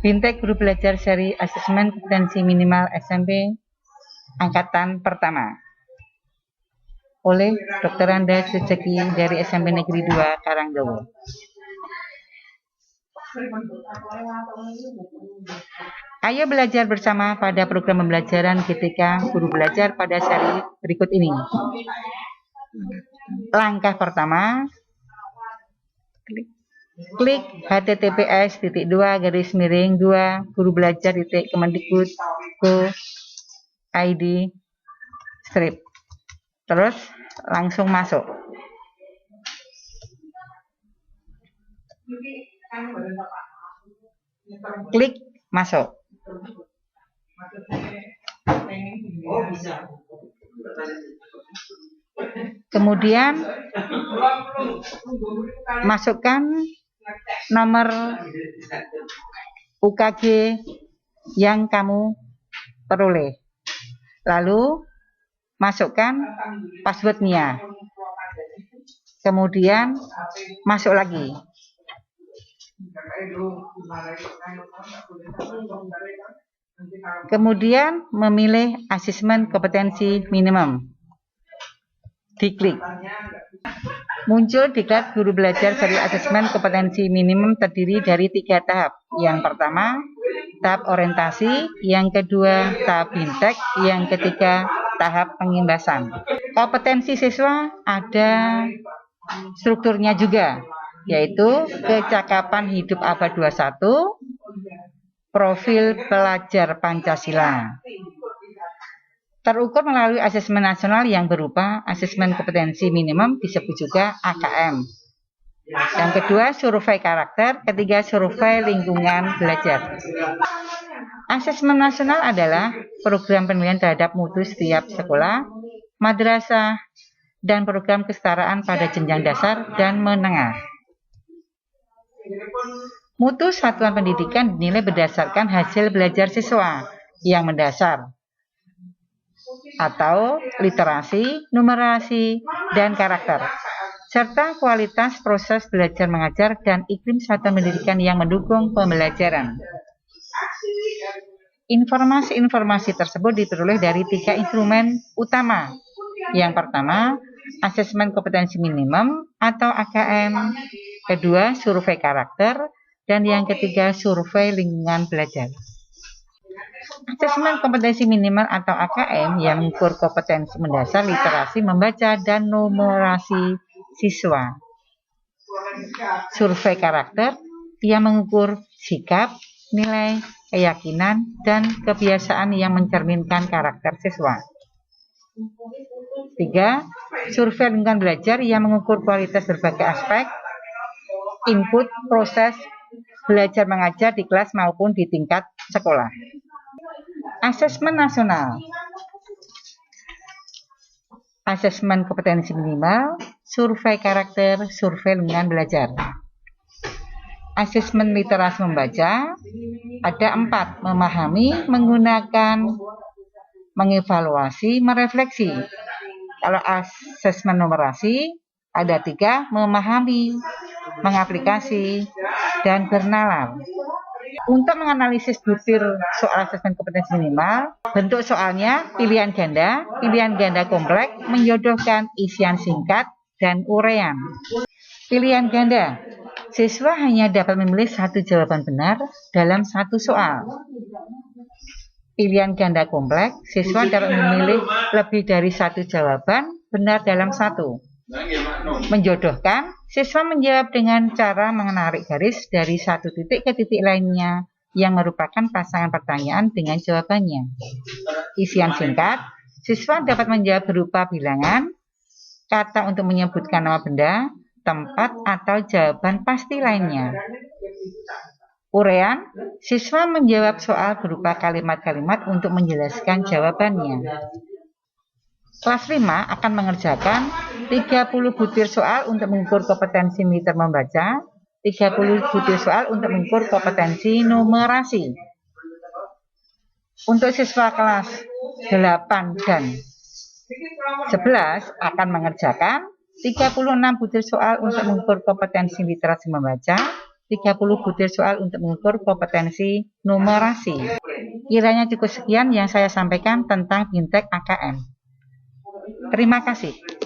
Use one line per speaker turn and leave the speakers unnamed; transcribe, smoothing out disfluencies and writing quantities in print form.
Bintek Guru Belajar Seri Asesmen Kompetensi Minimal SMP Angkatan Pertama oleh Dr. Randa Sejeki dari SMP Negeri 2 Karangdowo. Ayo belajar bersama pada program pembelajaran GTK Guru Belajar pada seri berikut ini. Langkah pertama, klik https://2gurubelajar.kemendikbud.go.id/. Terus langsung masuk. Klik masuk. Kemudian masukkan nomor UKG yang kamu peroleh. Lalu masukkan passwordnya. Kemudian masuk lagi. Kemudian memilih asesmen kompetensi minimum. Diklik. Muncul diklat Guru Belajar Seri Asesmen Kompetensi Minimum terdiri dari 3 tahap. Yang pertama, tahap orientasi. Yang kedua, tahap bintek. Yang ketiga, tahap pengimbasan. Kompetensi siswa ada strukturnya juga, yaitu kecakapan hidup abad 21, profil pelajar Pancasila. Terukur melalui asesmen nasional yang berupa asesmen kompetensi minimum, disebut juga AKM. Yang kedua, survei karakter. Ketiga, survei lingkungan belajar. Asesmen nasional adalah program penilaian terhadap mutu setiap sekolah, madrasah, dan program kesetaraan pada jenjang dasar dan menengah. Mutu satuan pendidikan dinilai berdasarkan hasil belajar siswa yang mendasar, atau literasi, numerasi, dan karakter, serta kualitas proses belajar mengajar dan iklim satuan pendidikan yang mendukung pembelajaran. Informasi-informasi tersebut diperoleh dari 3 instrumen utama. Yang pertama, asesmen kompetensi minimum atau AKM. Kedua, survei karakter. Dan yang ketiga, survei lingkungan belajar. Asesmen kompetensi minimal atau AKM yang mengukur kompetensi mendasar literasi, membaca, dan numerasi siswa. Survei karakter yang mengukur sikap, nilai, keyakinan, dan kebiasaan yang mencerminkan karakter siswa. 3. Survei lingkungan belajar yang mengukur kualitas berbagai aspek input proses belajar mengajar di kelas maupun di tingkat sekolah. Asesmen nasional. Asesmen kompetensi minimal, survei karakter, survei lingkungan belajar. Asesmen literasi membaca ada 4, memahami, menggunakan, mengevaluasi, merefleksi. Kalau asesmen numerasi ada 3, memahami, mengaplikasi, dan bernalar. Untuk menganalisis butir soal asesmen kompetensi minimal, bentuk soalnya pilihan ganda kompleks, menjodohkan isian singkat, dan uraian. Pilihan ganda, siswa hanya dapat memilih 1 jawaban benar dalam 1 soal. Pilihan ganda kompleks, siswa dapat memilih lebih dari 1 jawaban benar dalam 1. Menjodohkan, siswa menjawab dengan cara menarik garis dari 1 titik ke titik lainnya yang merupakan pasangan pertanyaan dengan jawabannya. Isian singkat, siswa dapat menjawab berupa bilangan, kata untuk menyebutkan nama benda, tempat, atau jawaban pasti lainnya. Uraian, siswa menjawab soal berupa kalimat-kalimat untuk menjelaskan jawabannya. Kelas 5 akan mengerjakan 30 butir soal untuk mengukur kompetensi militer membaca, 30 butir soal untuk mengukur kompetensi numerasi. Untuk siswa kelas 8 dan 11 akan mengerjakan 36 butir soal untuk mengukur kompetensi literasi membaca, 30 butir soal untuk mengukur kompetensi numerasi. Kiranya cukup sekian yang saya sampaikan tentang BIMTEK AKM. Terima kasih.